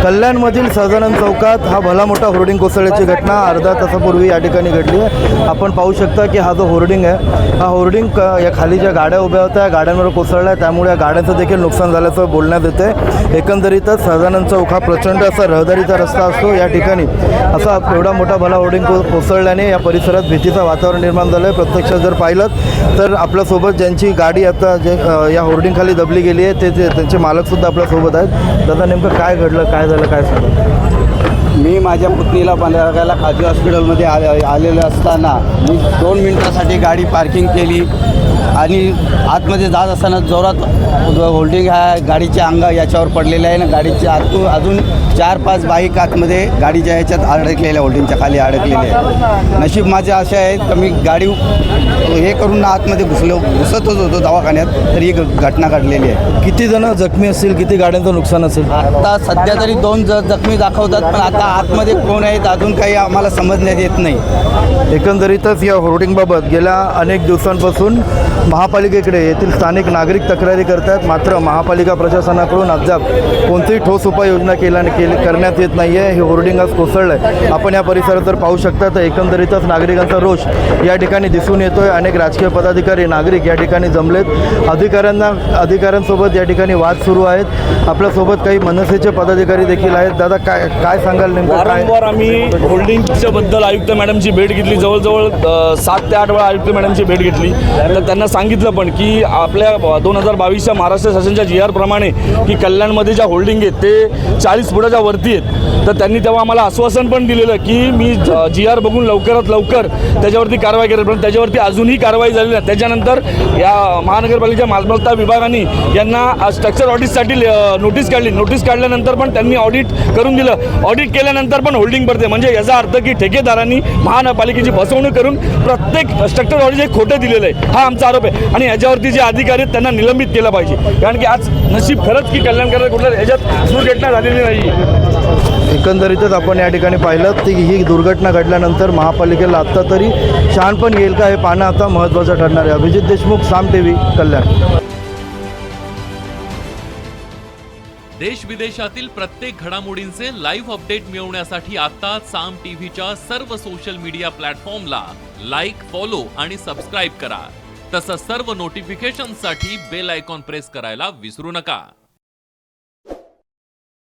कल्याणमधील सदानंद चौकात हा भला मोठा होर्डिंग कोसळल्याची घटना अर्धा तासापूर्वी या ठिकाणी घडली आहे। आपण पाहू शकता की हा जो होर्डिंग आहे, हा होर्डिंग या खाली ज्या गाड्या उभ्या होत्या गाड्यांवर कोसळला आहे, त्यामुळे या गाड्यांचं देखील नुकसान झाल्याचं बोलण्यात येते। एकंदरीतच सदानंद चौक हा प्रचंड असा रहदारीचा रस्ता असतो, या ठिकाणी असा एवढा मोठा भला होर्डिंग कोसळल्याने या परिसरात भीतीचं वातावरण निर्माण झालं आहे। प्रत्यक्षात जर पाहिलं तर आपल्यासोबत ज्यांची गाडी आता या होर्डिंगखाली दबली गेली आहे ते त्यांचे मालकसुद्धा आपल्यासोबत आहेत। दादा, नेमकं काय घडलं, काय झालं, काय सांगा? मी माझ्या पुतणीला बघायला खाजगी हॉस्पिटलमध्ये आलेलं असताना मी 2 मिनिटासाठी गाडी पार्किंग केली आणि आतमध्ये जात असताना जोरात होल्डिंग ह्या गाडीच्या याच्यावर पडलेलं आहे ना, गाडीच्या आतून अजून 4-5 बाईक आतमध्ये गाडीच्या ह्याच्यात अडकलेल्या, होल्डिंगच्या खाली अडकलेले आहे। नशीब माझे असे आहेत की मी गाडी हे करून आतमध्ये घुसतच होतो दवाखान्यात, तर ही घटना घडलेली आहे। किती जण जखमी असतील, किती गाड्यांचं नुकसान असेल? आता सध्या तरी 2 जखमी दाखवतात, पण आता आतमध्ये कोण आहेत अजून काही आम्हाला समजण्यात येत नाही। एकंदरीतच या होर्डिंगबाबत गेल्या अनेक दिवसांपासून महापालिकेकडे येथील स्थानिक नागरिक तक्रारी करतात, मात्र महापालिका प्रशासनाकडून अद्याप कोणतीही ठोस उपाययोजना करण्यात येत नाही आहे। हे होर्डिंग आज कोसळलं आहे। आपण या परिसरात जर पाहू शकता तर एकंदरीतच नागरिकांचा रोष या ठिकाणी दिसून येतो आहे। अनेक राजकीय पदाधिकारी, नागरिक या ठिकाणी जमलेत। अधिकाऱ्यांसोबत या ठिकाणी वाद सुरू आहेत। आपल्यासोबत काही मनसेचे पदाधिकारी देखील आहेत। दादा, काय सांगाल नेमकं? वारंवार आम्ही होल्डिंगच्या बद्दल आयुक्त मॅडमची भेट घेतली, जवळजवळ 7 ते 8 वेळा आयुक्त मॅडमची भेट घेतली। तर त्यांना सांगितलं पण की आपल्या 2022च्या महाराष्ट्र शासनाच्या GR प्रमाणे की कल्याणमध्ये ज्या होल्डिंग आहेत ते 40 फुटाच्या वरती आहेत। तर त्यांनी तेव्हा आम्हाला आश्वासन पण दिलेलं की मी GR बघून लवकरात लवकर त्याच्यावरती कारवाई करेल, पण त्याच्यावरती अजूनही कारवाई झाली नाही। त्याच्यानंतर या महानगरपालिकेच्या मालमत्ता विभागाने यांना स्ट्रक्चर ऑडिटसाठी नोटीस काढली। नोटीस काढल्यानंतर पण त्यांनी ऑडिट करून दिलं। ऑडिट केल्यानंतर पण होल्डिंग पडते, म्हणजे याचा अर्थ की ठेकेदारांनी महानगरपालिकेची फसवणूक करून प्रत्येक स्ट्रक्चर ऑडिट हे खोटं दिलेलं आहे, हा आमचा आरोप आहे। आणि याच्यावरती जे अधिकारी आहेत त्यांना निलंबित केलं पाहिजे, कारण की आज नशीब खरंच की कल्याणकर कुठल्या ह्याच्यात दुर्घटना झालेली नाही। एकंदरीतच आपण या ठिकाणी पाहिलं की ही दुर्घटना घडल्यानंतर महापालिकेला आत्ता तरी शहाणपण येईल का हे पाहणं आता महत्त्वाचं ठरणार आहे। अभिजित देशमुख, साम TV, कल्याण। देश विदेशातील प्रत्येक घडामोडींचे लाईव्ह अपडेट मिळवण्यासाठी आता साम टीव्हीच्या सर्व सोशल मीडिया प्लॅटफॉर्मला लाईक, फॉलो आणि सबस्क्राईब करा। तसंच सर्व नोटिफिकेशनसाठी बेल आयकॉन प्रेस करायला विसरू नका।